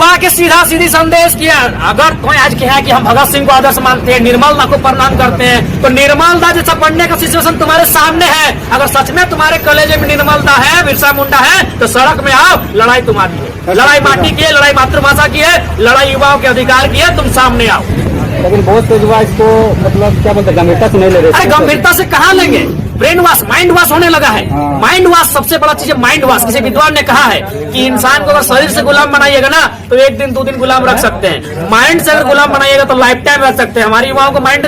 युवा के सीधा सीधी संदेश किया। अगर कोई आज कहे कि हम भगत सिंह को आदर्श मानते हैं, निर्मल दा को प्रणाम करते हैं, तो निर्मल दा जैसा पढ़ने का सिचुएशन तुम्हारे सामने है। अगर सच में तुम्हारे कॉलेज में निर्मल दा है, बिरसा मुंडा है, तो सड़क में आओ, लड़ाई तुम्हारी है। लड़ाई माटी की है, लड़ाई मातृभाषा की है, लड़ाई युवाओं के अधिकार की है, तुम सामने आओ। लेकिन बहुत से युवा इसको मतलब क्या बोलते गंभीरता से नहीं ले रहे। अरे गंभीरता से कहाँ लेंगे? ब्रेन वॉश, माइंड वॉश होने लगा है। माइंड वॉश सबसे बड़ा चीज है, माइंड वॉश। किसी विद्वान ने कहा है कि इंसान को अगर शरीर से गुलाम बनाइएगा ना तो 1 दिन 2 दिन गुलाम रख सकते हैं, माइंड से अगर गुलाम बनाइएगा तो लाइफ टाइम रख सकते हैं। हमारी युवाओं को माइंड,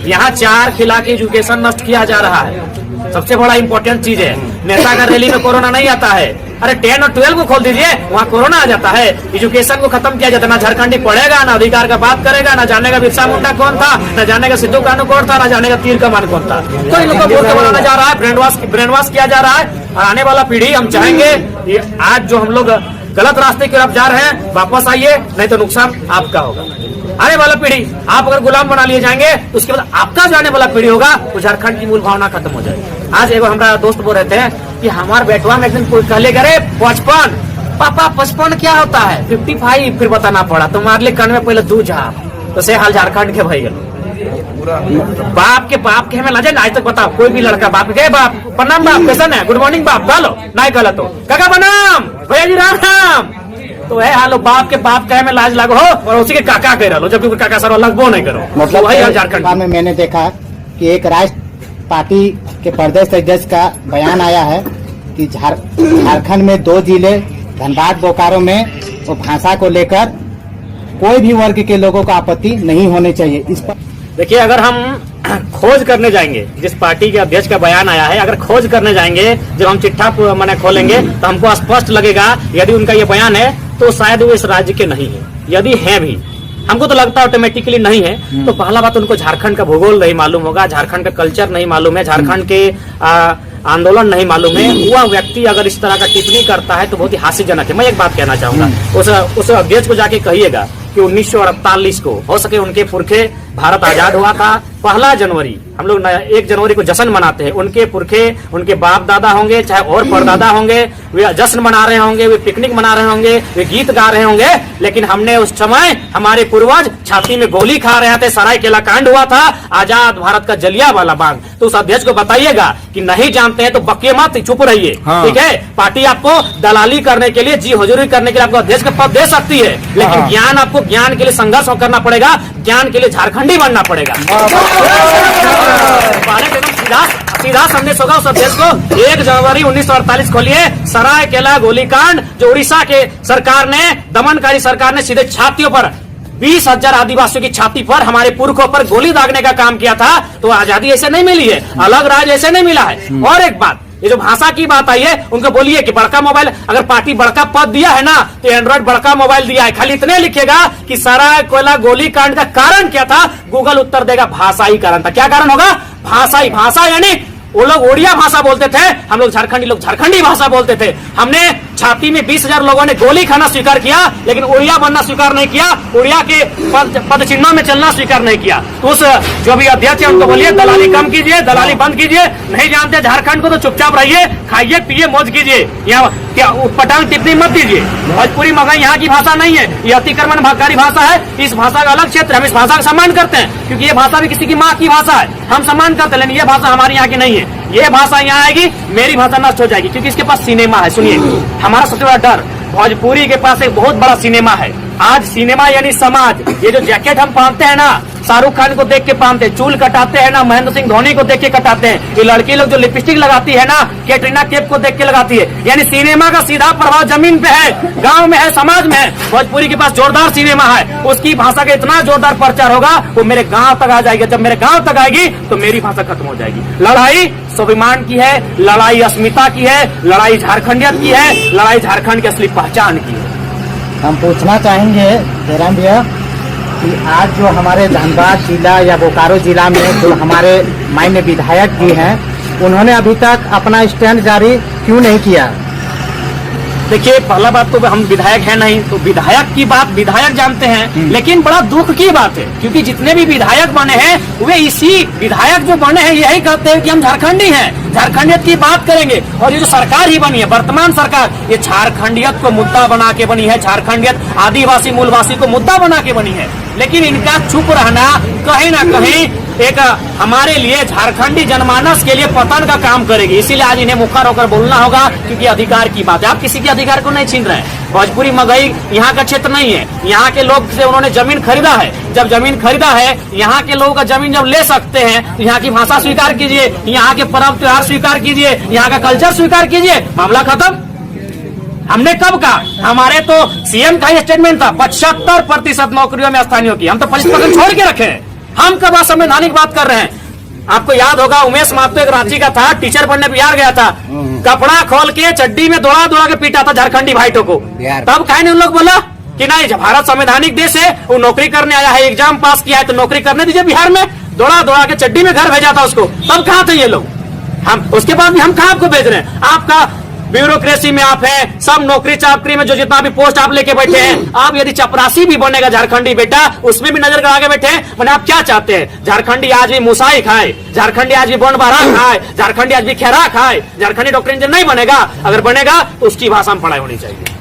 यहाँ 4 खिला के एजुकेशन नष्ट किया जा रहा है। सबसे बड़ा इंपॉर्टेंट चीज है। नेता का रैली में कोरोना नहीं आता है। अरे 10 और 12 को खोल दीजिए, वहाँ कोरोना आ जाता है। एजुकेशन को खत्म किया जाता है। ना झारखंडी पढ़ेगा, ना अधिकार का बात करेगा, ना जानेगा बिरसा मुंडा कौन था, ना जानेगा सिद्धू कानू कौन था, ना जानेगा तीर कमान कौन था। तो इन लोगों को मूर्ख बनाना जा रहा है, ब्रेन वॉश किया जा रहा है। और आने वाला पीढ़ी, हम चाहेंगे आज जो हम लोग गलत रास्ते की तरफ जा रहे हैं, वापस आइए, नहीं तो नुकसान आपका होगा। आने वाला पीढ़ी आप अगर गुलाम बना लिए जाएंगे तो उसके बाद आपका जो आने वाला पीढ़ी होगा वो झारखंड की मूल भावना खत्म हो जाएगी। आज एगो हमारा दोस्त बोल रहे थे कि हमारे बेटवा में एक दिन कहले करे 55, पापा 55 क्या होता है? 55 फिर बताना पड़ा। तुम्हारे लिए कन में पहले 2 झाप, तो से हाल झारखंड के भाई बाप के हमें लाजे। आज तक बताओ कोई भी लड़का बाप के बाप प्रणाम, बाप कैसा है, गुड मॉर्निंग बाप, गालो नहीं गलत हो, काका प्रणाम, भैया जी राम राम। तो है हालो बाप के बाप कहे में लाज लगो और उसी के काका कह रहा लो, जबकि काका सर लगबो नहीं करो। मतलब वही झारखंड में मैंने देखा कि एक राष्ट्र पार्टी के प्रदेश अध्यक्ष का बयान आया है कि झारखंड में 2 जिले धनबाद बोकारो में वो भाषा को लेकर कोई भी वर्ग के लोगों को आपत्ति नहीं होनी चाहिए। इस पर देखिए, अगर हम खोज करने जाएंगे, जिस पार्टी के अध्यक्ष का बयान आया है, अगर खोज करने जाएंगे, जब हम चिट्ठा मैंने खोलेंगे तो हमको स्पष्ट लगेगा यदि उनका ये बयान है तो शायद वो इस राज्य के नहीं है। यदि है भी, हमको तो लगता है ऑटोमेटिकली नहीं है। तो पहला बात, उनको झारखंड का भूगोल नहीं मालूम होगा, झारखंड का कल्चर नहीं मालूम है, झारखंड के आंदोलन नहीं मालूम है। वह व्यक्ति अगर इस तरह का टिप्पणी करता है तो बहुत ही हास्यजनक है। मैं एक बात कहना चाहूंगा, उस अध्यक्ष को जाके कहिएगा कि 1948 को हो सके उनके पुरखे, भारत आजाद हुआ था 1 जनवरी, हम लोग 1 जनवरी को जश्न मनाते हैं। उनके पुरखे, उनके बाप दादा होंगे, चाहे और परदादा होंगे, वे जश्न मना रहे होंगे, वे पिकनिक मना रहे होंगे, वे गीत गा रहे होंगे। लेकिन हमने उस समय, हमारे पूर्वज छाती में गोली खा रहे थे, सरायकेला कांड हुआ था, आजाद भारत का जलियांवाला बाग। तो उस अध्यक्ष को बताइएगा कि नहीं जानते हैं तो बकिए मत, चुप रहिए। ठीक है, पार्टी आपको दलाली करने के लिए, जी हुजूरी करने के लिए आपको अध्यक्ष का पद दे सकती है, लेकिन ज्ञान, आपको ज्ञान के लिए संघर्ष करना पड़ेगा, ज्ञान के लिए झारखंडी बनना पड़ेगा। सीधा संदेश होगा उस अध्यक्ष को। 1 जनवरी 1948 खोलिए, सरायकेला गोलीकांड जो उड़ीसा के सरकार ने, दमनकारी सरकार ने सीधे छातियों पर 20,000 आदिवासियों की छाती पर, हमारे पुरखों पर गोली दागने का काम किया था। तो आजादी ऐसे नहीं मिली है, अलग राज्य ऐसे नहीं मिला है। और एक बात, ये जो भाषा की बात आई है, उनको बोलिए कि बड़का मोबाइल, अगर पार्टी बड़का पद दिया है ना तो एंड्रॉइड बड़का मोबाइल दिया है। खाली इतने लिखेगा कि सरायकेला गोलीकांड का कारण क्या था, गूगल उत्तर देगा भाषा ही कारण था। क्या कारण होगा? भाषा ही। भाषा यानी वो लोग उड़िया भाषा बोलते थे, हम लोग झारखंडी लोग झारखंडी भाषा बोलते थे। हमने छाती में 20,000 लोगों ने गोली खाना स्वीकार किया, लेकिन उड़िया बनना स्वीकार नहीं किया, उड़िया के पद चिन्हों में चलना स्वीकार नहीं किया। तो उस जो भी अध्यक्ष है उनको बोलिए दलाली कम कीजिए, दलाली बंद कीजिए। नहीं जानते झारखंड को तो चुपचाप रहिए, खाइए पिए मौज कीजिए, यहाँ क्या पटांग टिप्पणी मत दीजिए। भोजपुरी मगही यहाँ की भाषा नहीं है, ये अतिक्रमण भागकारी भाषा है। इस भाषा का अलग क्षेत्र, हम इस भाषा का सम्मान करते हैं क्योंकि ये भाषा भी किसी की माँ की भाषा है, हम सम्मान करते हैं। लेकिन ये भाषा हमारी यहाँ की नहीं है। ये भाषा यहाँ आएगी, मेरी भाषा नष्ट हो जाएगी, क्योंकि इसके पास सिनेमा है। सुनिए, हमारा सबसे बड़ा डर, भोजपुरी के पास एक बहुत बड़ा सिनेमा है। आज सिनेमा यानी समाज। ये जो जैकेट हम पहनते हैं ना, शाहरुख खान को देख के पहनते हैं, चूल कटाते हैं ना, महेंद्र सिंह धोनी को देख के कटाते हैं। ये लड़की लोग जो लिपस्टिक लगाती है ना, कैटरीना कैफ को देख के लगाती है। यानी सिनेमा का सीधा प्रभाव जमीन पे है, गांव में है, समाज में है। भोजपुरी के पास जोरदार सिनेमा है, उसकी भाषा का इतना जोरदार प्रचार होगा, वो मेरे गांव तक आ जाएगी। जब मेरे गांव तक आएगी तो मेरी भाषा खत्म हो जाएगी। लड़ाई स्वाभिमान की है, लड़ाई अस्मिता की है, लड़ाई झारखंडियत की है, लड़ाई झारखंड की असली पहचान की है। हम पूछना चाहेंगे जयराम भैया कि आज जो हमारे धनबाद जिला या बोकारो जिला में जो हमारे माननीय विधायक जी हैं, उन्होंने अभी तक अपना स्टैंड जारी क्यों नहीं किया? देखिए, पहला बात तो हम विधायक हैं नहीं, तो विधायक की बात विधायक जानते हैं, लेकिन बड़ा दुख की बात है क्योंकि जितने भी विधायक बने हैं वे इसी विधायक जो बने हैं यही कहते हैं कि हम झारखंडी हैं। झारखंडियत की बात करेंगे। और ये जो सरकार ही बनी है, वर्तमान सरकार, ये झारखंडियत को मुद्दा बना के बनी है, झारखंडियत आदिवासी मूलवासी को मुद्दा बना के बनी है। लेकिन इनका चुप रहना कहीं ना कहीं एक हमारे लिए, झारखंडी जनमानस के लिए पतन का काम करेगी। इसीलिए आज इन्हें मुखर होकर बोलना होगा, क्योंकि अधिकार की बात है। आप किसी के अधिकार को नहीं छीन रहे हैं। भोजपुरी मगई यहाँ का क्षेत्र नहीं है, यहाँ के लोग से उन्होंने जमीन खरीदा है। जब जमीन खरीदा है, यहाँ के लोगों का जमीन जब ले सकते हैं, तो यहाँ की भाषा स्वीकार कीजिए, यहाँ के पर्व त्योहार स्वीकार कीजिए, यहाँ का कल्चर स्वीकार कीजिए, मामला खत्म। हमने कब कहा? हमारे तो सीएम का ही स्टेटमेंट था 75% नौकरियों में स्थानीय की, हम तो 25% छोड़ के रखे हैं। हम कब असंवैधानिक बात कर रहे हैं? आपको याद होगा, उमेश महतो एक रांची का था, टीचर बनने बिहार गया था, कपड़ा खोल के चड्डी में दौड़ा दौड़ा के पीटा था झारखंडी भाइयों को। तब कहीं नहीं उन लोग बोला कि नहीं, जब भारत संवैधानिक देश है, वो नौकरी करने आया है, एग्जाम पास किया है, तो नौकरी करने दीजिए। बिहार में दौड़ा दौड़ा के चड्डी में घर भेजा था उसको। तब कहाँ थे ये लोग? हम उसके बाद भी हम कहाँ आपको भेज रहे हैं? आपका ब्यूरोक्रेसी में आप हैं, सब नौकरी चाकरी में जो जितना भी पोस्ट आप लेके बैठे हैं, आप यदि चपरासी भी बनेगा झारखंडी बेटा, उसमें भी नजर गड़ा के बैठे हैं। मैंने आप क्या चाहते हैं? झारखंडी आज भी मुसाई खाए, झारखंडी आज भी बनबारा खाए, झारखंडी आज भी खेरा खाए, झारखंडी डॉक्टर इंजीनियर नहीं बनेगा। अगर बनेगा तो उसकी भाषा में पढ़ाई होनी चाहिए।